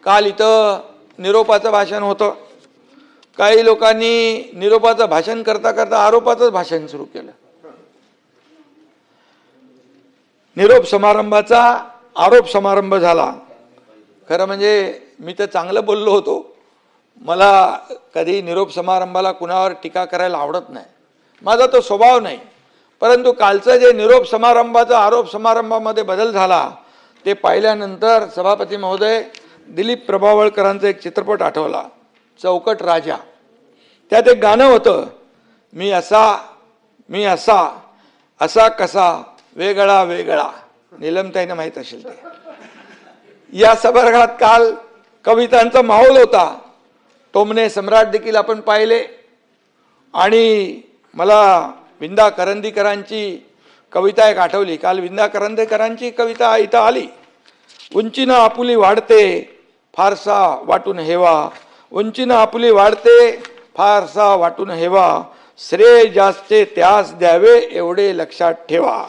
काल इथं निरोपाचं भाषण होतं. काही लोकांनी निरोपाचं भाषण करता करता आरोपाचं भाषण सुरू केलं. निरोप समारंभाचा आरोप समारंभ झाला. खरं म्हणजे मी तर चांगलं बोललो होतो. मला कधी निरोप समारंभाला कुणावर टीका करायला आवडत नाही, माझा तो स्वभाव नाही. परंतु कालचं जे निरोप समारंभाचा आरोप समारंभामध्ये बदल झाला ते पाहिल्यानंतर सभापती महोदय, दिलीप प्रभावळकरांचा एक चित्रपट आठवला, चौकट राजा. त्यात एक गाणं होतं, मी असा असा कसा वेगळा वेगळा. नीलमताईंना माहीत असेल ते. या सभागृहात काल कवितांचा माहोल होता. टोमणे सम्राट देखील आपण पाहिले. आणि मला विंदा करंदीकरांची कविता एक आठवली. काल विंदा करंदीकरांची कविता इथं आली. उंचीनं आपुली वाढते फारसा वाटून हेवा, उंचीनं आपुली वाढते फारसा वाटून हेवा, श्रेय जास्ते त्यास द्यावे एवढे लक्षात ठेवा.